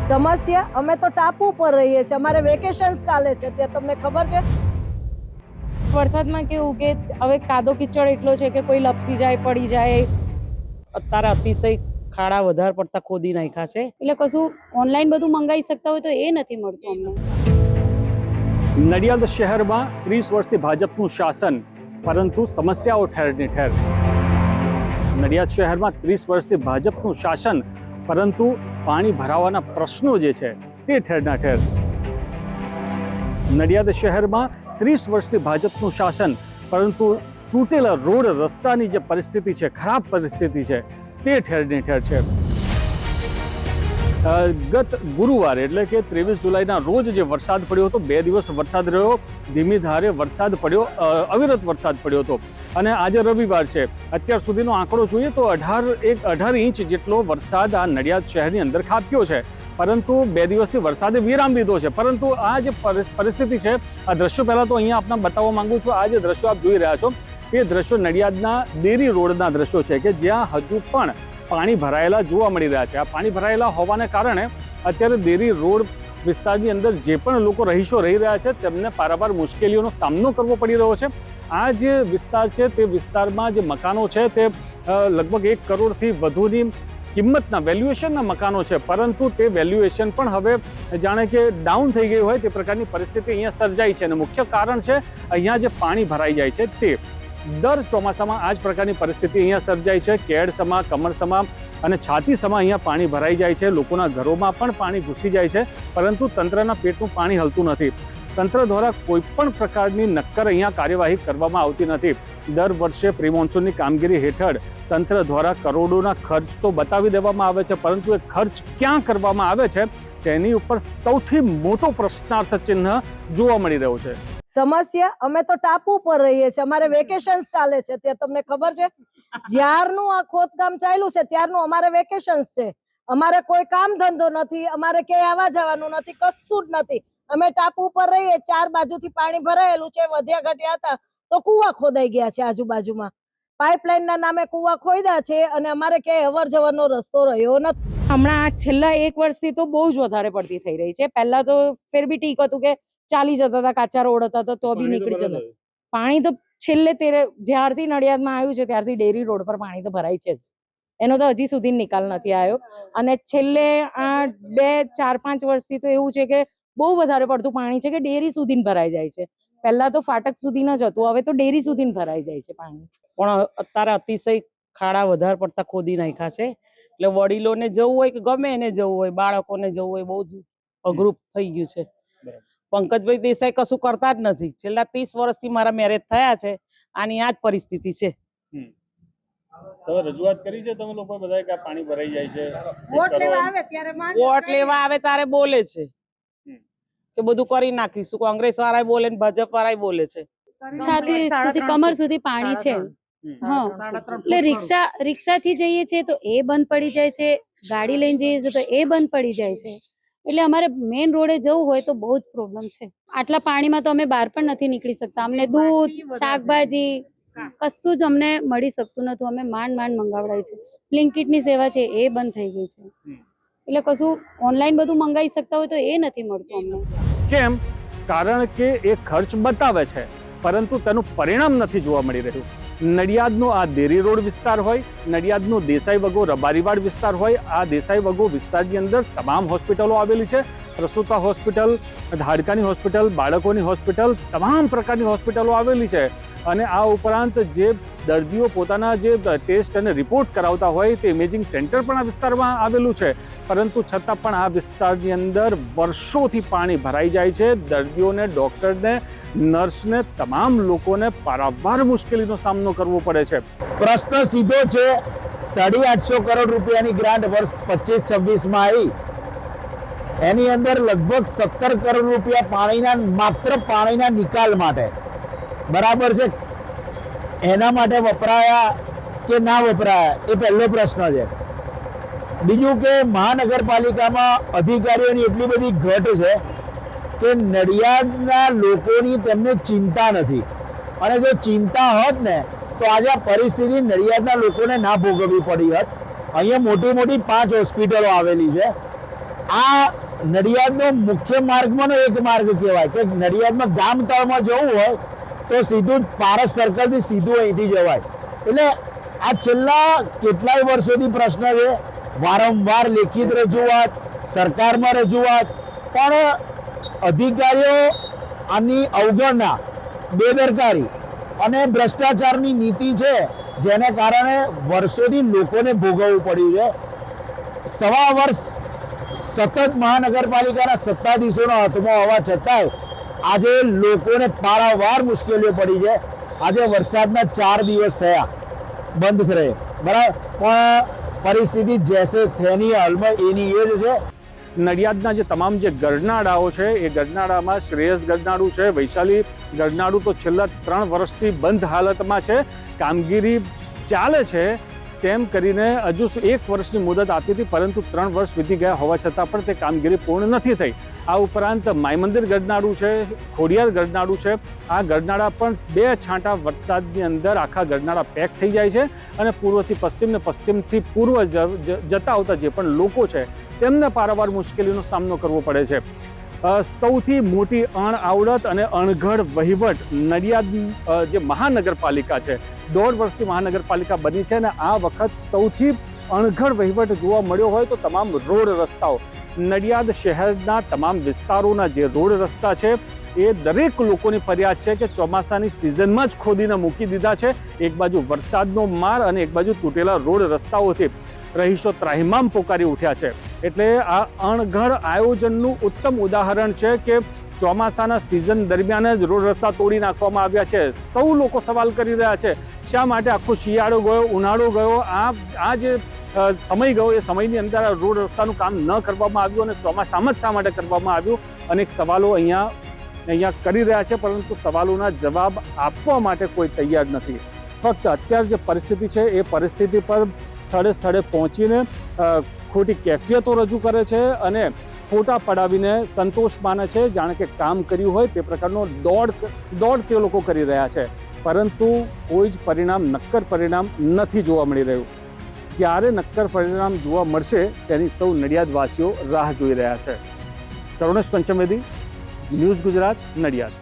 સમસ્યા અમે તો ટાપુ પર રહીએ છીએ, અમારે વેકેશન્સ ચાલે છે ત્યાં, તમને ખબર છે? વરસાદમાં કેવું કે હવે કાદો કીચડ એટલો છે કે કોઈ લપસી જાય, પડી જાય. અત્યારે અતિશય ખાડા વધારે પડતા ખોદી નાખ્યા છે, એટલે કશું ઓનલાઈન બધું મંગાવી શકતા હોય તો એ નથી મળતું અમને. નડિયાદ શહેરમાં 30 વર્ષથી ભાજપનું શાસન, પરંતુ સમસ્યાઓ ઠેરની ઠેર. નડિયાદ શહેરમાં 30 વર્ષથી ભાજપનું શાસન, પરંતુ પાણી ભરાવાના પ્રશ્નો જે છે તે ઠેરના ઠેર. નડિયાદ શહેરમાં 30 વર્ષથી ભાજપનું શાસન, પરંતુ તૂટેલા રોડ રસ્તાની જે પરિસ્થિતિ છે, ખરાબ પરિસ્થિતિ છે, તે ઠેરની ઠેર છે. ગત ગુરુવારે એટલે કે 23 જુલાઈના રોજ જે વરસાદ પડ્યો હતો, 2 દિવસ વરસાદ રહ્યો, ધીમી ધારે વરસાદ પડ્યો, અવિરત વરસાદ પડ્યો હતો. અને આજે રવિવાર છે. અત્યાર સુધીનો આંકડો જોઈએ તો 18 ઇંચ જેટલો વરસાદ આ નડિયાદ શહેરની અંદર ખાબક્યો છે. પરંતુ 2 દિવસથી વરસાદે વિરામ લીધો છે. પરંતુ આ જે પરિસ્થિતિ છે, આ દ્રશ્યો પહેલાં તો અહીંયા આપને બતાવવા માંગુ છું. આ જે દ્રશ્યો આપ જોઈ રહ્યા છો એ દ્રશ્યો નડિયાદના દેરી રોડના દ્રશ્યો છે કે જ્યાં હજુ પણ પાણી ભરાયેલા જોવા મળી રહ્યા છે. આ પાણી ભરાયેલા હોવાને કારણે અત્યારે દેરી રોડ વિસ્તારની અંદર જે પણ લોકો રહીશો રહી રહ્યા છે તેમને પારાવાર મુશ્કેલીઓનો સામનો કરવો પડી રહ્યો છે. આ જે વિસ્તાર છે તે વિસ્તારમાં જે મકાનો છે તે લગભગ 1 કરોડથી વધુની કિંમતના વેલ્યુએશનના મકાનો છે, પરંતુ તે વેલ્યુએશન પણ હવે જાણે કે ડાઉન થઈ ગયું હોય તે પ્રકારની પરિસ્થિતિ અહીંયા સર્જાઈ છે. અને મુખ્ય કારણ છે અહીંયા જે પાણી ભરાઈ જાય છે તે. દર ચોમાસામાં આ જ પ્રકારની પરિસ્થિતિ અહીંયા સર્જાય છે. કેડસમાં, કમરસમાં અને છાતીસમાં અહીંયા પાણી ભરાઈ જાય છે. લોકોના ઘરોમાં પણ પાણી ઘૂસી જાય છે, પરંતુ તંત્રના પેટનું પાણી હલતું નથી. તંત્ર દ્વારા કોઈ પણ પ્રકારની નક્કર અહીંયા કાર્યવાહી કરવામાં આવતી નથી. દર વર્ષે પ્રી મોન્સૂનની કામગીરી હેઠળ તંત્ર દ્વારા કરોડોના ખર્ચ તો બતાવી દેવામાં આવે છે, પરંતુ એ ખર્ચ ક્યાં કરવામાં આવે છે તેની ઉપર સૌથી મોટો પ્રશ્નાર્થ ચિહ્ન જોવા મળી રહ્યો છે. સમસ્યા અમે તો ટાપુ પર રહીએ છીએ, અમારે વેકેશન્સ ચાલે છે ત્યાં, તમને ખબર છે? જ્યારનું આ ખોદકામ ચાલ્યું છે ત્યારનું અમારે વેકેશન્સ છે. અમારે કોઈ કામ ધંધો નથી, અમારે ક્યાંય આવવા જવાનું નથી, કશું જ નથી. અમે ટાપુ પર રહીએ, 4 બાજુથી પાણી ભરાયેલું છે. વધ્યા ઘટ્યા હતા તો કુવા ખોદાઈ ગયા છે આજુબાજુમાં, પાઇપલાઇન ના નામે કુવા ખોદ્યા છે અને અમારે ક્યાંય અવર જવરનો રસ્તો રહ્યો નથી. હમણાં છેલ્લા 1 વર્ષથી તો બહુ જ વધારે પડતી થઈ રહી છે. પહેલા તો ફેર બી ઠીક હતું કે ચાલી જતા હતા, કાચા રોડ હતા તો બી નીકળી જતા. પાણી તો છેલ્લે જ્યારથી નડિયાદમાં આવ્યું છે ત્યારથી ડેરી રોડ પર પાણી તો ભરાય છે જ. એનો તો હજી સુધી નિકાલ નથી આવ્યો. અને છેલ્લે આ 2, 4, 5 વર્ષથી તો એવું છે કે બહુ વધારે પડતું પાણી છે કે ડેરી સુધી ભરાઈ જાય છે. પહેલા તો ફાટક સુધી ન જતું, હવે તો ડેરી સુધી ભરાઈ જાય છે પાણી. પણ અત્યારે અતિશય ખાડા વધારે પડતા ખોદી નાખ્યા છે, એટલે વડીલોને જવું હોય કે ગમે એને જવું હોય, બાળકોને જવું હોય, બહુ જ અઘરું થઈ ગયું છે. પંકજભાઈ દેસાઈ કશું કરતા જ નથી. છેલ્લા 30 વર્ષથી મારા મેરેજ થયા છે, આની આ જ પરિસ્થિતિ છે. તમે રજૂઆત કરી છે તમે લોકો બધાએ કે પાણી ભરાઈ જાય છે? વોટ લેવા આવે ત્યારે વોટ લેવા આવે ત્યારે બોલે છે કે બધું કરી નાખીશું. કોંગ્રેસ વાળા બોલે ને ભાજપ વાળા બોલે છે. છાતી સુધી, કમર સુધી પાણી છે. હા, એટલે રિક્ષાથી જઈએ છીએ તો એ બંધ પડી જાય છે, ગાડી લઈને જઈએ છીએ તો એ બંધ પડી જાય છે. એટલે અમારે મેઇન રોડે જવું હોય તો બહુ જ પ્રોબ્લેમ છે. આટલા પાણીમાં તો અમે બહાર પણ નથી નીકળી શકતા. અમને દૂધ, શાકભાજી કશું જ અમને મળી શકતું નતું. અમે માંડ મંગાવડાય છે. બ્લિંકિટની સેવા છે એ બંધ થઈ ગઈ છે. એટલે કશું ઓનલાઈન બધું મંગાવી શકતા હોય તો એ નથી મળતું અમને. કેમ? કારણ કે એ ખર્ચ બતાવે છે, પરંતુ તેનું પરિણામ નથી જોવા મળી રહ્યું. નડિયાદનો આ દેરી રોડ વિસ્તાર હોય, નડિયાદનો દેસાઈ વગો રબારીવાડ વિસ્તાર હોય, આ દેસાઈ વગો વિસ્તારની અંદર તમામ હોસ્પિટલો આવેલી છે. પ્રસૂતા હોસ્પિટલ, હાડકાની હોસ્પિટલ, બાળકોની હોસ્પિટલ, તમામ પ્રકારની હોસ્પિટલો આવેલી છે. અને આ ઉપરાંત જે દર્દીઓ પોતાના જે ટેસ્ટ અને રિપોર્ટ કરાવતા હોય તે ઇમેજિંગ સેન્ટર પણ આ વિસ્તારમાં આવેલું છે. પરંતુ છતાં પણ આ વિસ્તારની અંદર વર્ષોથી પાણી ભરાઈ જાય છે. દર્દીઓને, ડૉક્ટરને, નર્સને, તમામ લોકોને પારાવાર મુશ્કેલીનો સામનો કરવો પડે છે. પ્રશ્ન સીધો છે. 850 કરોડ રૂપિયાની ગ્રાન્ટ વર્ષ 25-26માં આવી, એની અંદર લગભગ 17 કરોડ રૂપિયા માત્ર પાણીના નિકાલ માટે, બરાબર છે, એના માટે વપરાયા કે ના વપરાયા એ પહેલો પ્રશ્ન છે. બીજું કે મહાનગરપાલિકામાં અધિકારીઓની એટલી બધી ઘટ છે કે નડિયાદના લોકોની તેમને ચિંતા નથી. અને જો ચિંતા હોત ને તો આજે આ પરિસ્થિતિ નડિયાદના લોકોને ના ભોગવવી પડી હોત. અહીંયા મોટી મોટી 5 હોસ્પિટલો આવેલી છે. આ નડિયાદનો મુખ્ય માર્ગમાંનો એક માર્ગ કહેવાય કે નડિયાદમાં ગામ તળમાં જવું હોય તો સીધું જ પારસ સર્કલથી સીધું અહીંથી જવાય. એટલે આ છેલ્લા કેટલાય વર્ષોથી પ્રશ્ન છે, વારંવાર લેખિત રજૂઆત, સરકારમાં રજૂઆત, પણ અધિકારીઓ આની અવગણના, બેદરકારી અને ભ્રષ્ટાચારની નીતિ છે, જેને કારણે વર્ષોથી લોકોને ભોગવવું પડ્યું છે. સવા વર્ષ સતત મહાનગરપાલિકાના સત્તાધીશોના હાથમાં હોવા છતાંય આજે લોકોને પારાવાર મુશ્કેલીઓ પડી છે. આજે વરસાદના 4 દિવસ થયા બંધ થયે, બરાબર, પણ પરિસ્થિતિ જેસે થેની હાલમાં એની એ જ છે. નડિયાદના જે તમામ જે ગરનાળાઓ છે એ ગરનાળામાં શ્રેયસ ગરનાળું છે, વૈશાલી ગરનાળું તો છેલ્લા 3 વર્ષથી બંધ હાલતમાં છે. કામગીરી ચાલે છે તેમ કરીને હજુ 1 વર્ષની મુદત આપી હતી, પરંતુ 3 વર્ષ વીતી ગયા હોવા છતાં પણ તે કામગીરી પૂર્ણ નથી થઈ. આ ઉપરાંત માયમંદિર ગરનાળું છે, ખોડિયાર ગરનાળું છે. આ ગરનાળા પણ 2 છાંટા વરસાદની અંદર આખા ગરનાળા પેક થઈ જાય છે અને પૂર્વથી પશ્ચિમ ને પશ્ચિમથી પૂર્વ જતા આવતા જે પણ લોકો છે તેમને પારાવાર મુશ્કેલીનો સામનો કરવો પડે છે. સૌથી મોટી અણઆવડત અને અણઘડ વહીવટ નડિયાદ જે મહાનગરપાલિકા છે, 1.5 વર્ષથી મહાનગરપાલિકા બની છે અને આ વખત સૌથી અણઘડ વહીવટ જોવા મળ્યો હોય તો તમામ રોડ રસ્તાઓ, નડિયાદ શહેરના તમામ વિસ્તારોના જે રોડ રસ્તા છે એ દરેક લોકોની ફરિયાદ છે કે ચોમાસાની સિઝનમાં જ ખોદીને મૂકી દીધા છે. એક બાજુ વરસાદનો માર અને એક બાજુ તૂટેલા રોડ રસ્તાઓથી રહીશો ત્રાહિમામ પોકારી ઉઠ્યા છે. એટલે આ અણઘડ આયોજનનું ઉત્તમ ઉદાહરણ છે કે ચોમાસાના સિઝન દરમિયાન જ રોડ રસ્તા તોડી નાખવામાં આવ્યા છે. સૌ લોકો સવાલ કરી રહ્યા છે શા માટે આખો શિયાળો ગયો, ઉનાળો ગયો, આ જે સમય ગયો એ સમયની અંદર રોડ રસ્તાનું કામ ન કરવામાં આવ્યું અને ચોમાસામાં જ શા માટે કરવામાં આવ્યું. અનેક સવાલો અહીંયા કરી રહ્યા છે, પરંતુ સવાલોના જવાબ આપવા માટે કોઈ તૈયાર નથી. ફક્ત અત્યારે જે પરિસ્થિતિ છે એ પરિસ્થિતિ પર સ્થળે સ્થળે પહોંચીને ખોટી કેફિયતો રજૂ કરે છે અને ફોટા પડાવીને સંતોષ માને છે, જાણે કે કામ કર્યું હોય તે પ્રકારનો દોડ તે લોકો કરી રહ્યા છે. પરંતુ કોઈ જ પરિણામ, નક્કર પરિણામ નથી જોવા મળી રહ્યું. ક્યારે નક્કર પરિણામ જોવા મળશે તેની સૌ નડિયાદવાસીઓ રાહ જોઈ રહ્યા છે. કરુણેશ પંચમેદી, ન્યૂઝ ગુજરાત, નડિયાદ.